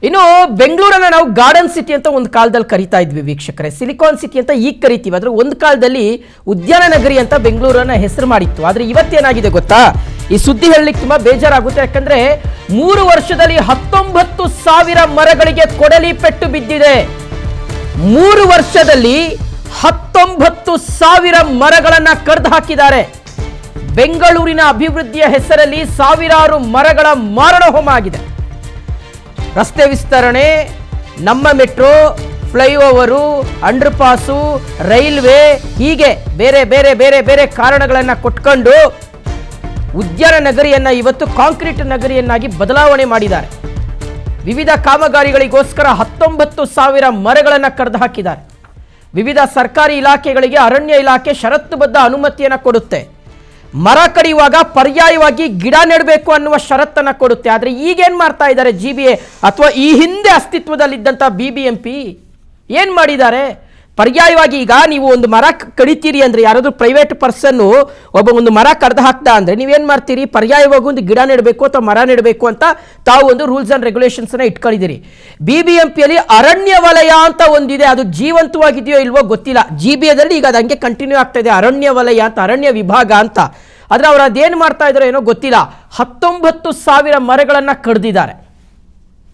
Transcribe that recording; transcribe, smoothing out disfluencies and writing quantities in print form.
ಇನ್ನು ಬೆಂಗಳೂರನ್ನ ನಾವು garden city ಅಂತ ಒಂದು ಕಾಲದಲ್ಲಿ ಕರೀತಾ ಇದ್ವಿ ವೀಕ್ಷಕರೇ, ಸಿಲಿಕಾನ್ ಸಿಟಿ ಅಂತ ಈಗ ಕರಿತೀವಿ. ಆದ್ರೆ ಒಂದು ಕಾಲದಲ್ಲಿ ಉದ್ಯಾನ ನಗರಿ ಅಂತ ಬೆಂಗಳೂರನ್ನ ಹೆಸರು ಮಾಡಿತ್ತು. ಆದ್ರೆ ಇವತ್ತೇನಾಗಿದೆ ಗೊತ್ತಾ, ಈ ಸುದ್ದಿ ಹೇಳಲಿಕ್ಕೆ ತುಂಬಾ ಬೇಜಾರಾಗುತ್ತೆ. ಯಾಕಂದ್ರೆ 3 ವರ್ಷದಲ್ಲಿ 19,000 ಮರಗಳಿಗೆ ಕೊಡಲಿ ಪೆಟ್ಟು ಬಿದ್ದಿದೆ. 3 ವರ್ಷದಲ್ಲಿ 19,000 ಮರಗಳನ್ನ ಕಡ್ದು ಹಾಕಿದ್ದಾರೆ. ಬೆಂಗಳೂರಿನ ಅಭಿವೃದ್ಧಿಯ ಹೆಸರಲ್ಲಿ ಸಾವಿರಾರು ಮರಗಳ ಮಾರಣ ಹೋಮ ಆಗಿದೆ. ರಸ್ತೆ ವಿಸ್ತರಣೆ, ನಮ್ಮ metro, flyover, under pass, railway, ಹೀಗೆ ಬೇರೆ ಬೇರೆ ಬೇರೆ ಬೇರೆ ಕಾರಣಗಳನ್ನು ಕೊಟ್ಕೊಂಡು ಉದ್ಯಾನ ನಗರಿಯನ್ನ ಇವತ್ತು ಕಾಂಕ್ರೀಟ್ ನಗರಿಯನ್ನಾಗಿ ಬದಲಾವಣೆ ಮಾಡಿದ್ದಾರೆ. ವಿವಿಧ ಕಾಮಗಾರಿಗಳಿಗೋಸ್ಕರ 19,000 ಮರಗಳನ್ನು ಕಡ್ದು ಹಾಕಿದ್ದಾರೆ. ವಿವಿಧ ಸರ್ಕಾರಿ ಇಲಾಖೆಗಳಿಗೆ ಅರಣ್ಯ ಇಲಾಖೆ ಷರತ್ತುಬದ್ಧ ಅನುಮತಿಯನ್ನು ಕೊಡುತ್ತೆ. ಮರ ಕಡಿಯುವಾಗ ಪರ್ಯಾಯವಾಗಿ ಗಿಡ ನೆಡಬೇಕು ಅನ್ನುವ ಷರತ್ತನ್ನು ಕೊಡುತ್ತೆ. ಆದರೆ ಈಗೇನು ಮಾಡ್ತಾ ಇದ್ದಾರೆ GBA ಅಥವಾ ಈ ಹಿಂದೆ ಅಸ್ತಿತ್ವದಲ್ಲಿದ್ದಂಥ BBMP ಏನು ಮಾಡಿದ್ದಾರೆ? ಪರ್ಯಾಯವಾಗಿ ಈಗ ನೀವು ಒಂದು ಮರ ಕಡಿತೀರಿ ಅಂದರೆ, ಯಾರಾದರೂ ಪ್ರೈವೇಟ್ ಪರ್ಸನ್ನು ಒಂದು ಮರ ಕಡ್ದು ಹಾಕ್ದ ಅಂದರೆ ನೀವೇನು ಮಾಡ್ತೀರಿ? ಪರ್ಯಾಯವಾಗಿ ಒಂದು ಗಿಡ ನೆಡಬೇಕು ಅಥವಾ ಮರ ನೆಡಬೇಕು ಅಂತ ತಾವು ಒಂದು ರೂಲ್ಸ್ ಆ್ಯಂಡ್ ರೆಗ್ಯುಲೇಷನ್ಸನ್ನು ಇಟ್ಕೊಂಡಿದ್ದೀರಿ. BBMPಯಲ್ಲಿ ಅರಣ್ಯ ವಲಯ ಅಂತ ಒಂದಿದೆ, ಅದು ಜೀವಂತವಾಗಿದೆಯೋ ಇಲ್ವೋ ಗೊತ್ತಿಲ್ಲ. GBAದಲ್ಲಿ ಈಗ ಅದು ಹಂಗೆ ಕಂಟಿನ್ಯೂ ಆಗ್ತಾ ಇದೆ, ಅರಣ್ಯ ವಲಯ ಅಂತ, ಅರಣ್ಯ ವಿಭಾಗ ಅಂತ. ಆದರೆ ಅವರು ಅದೇನು ಮಾಡ್ತಾ ಇದ್ದಾರೋ ಏನೋ ಗೊತ್ತಿಲ್ಲ. 19,000 ಮರಗಳನ್ನು ಕಡ್ದಿದ್ದಾರೆ.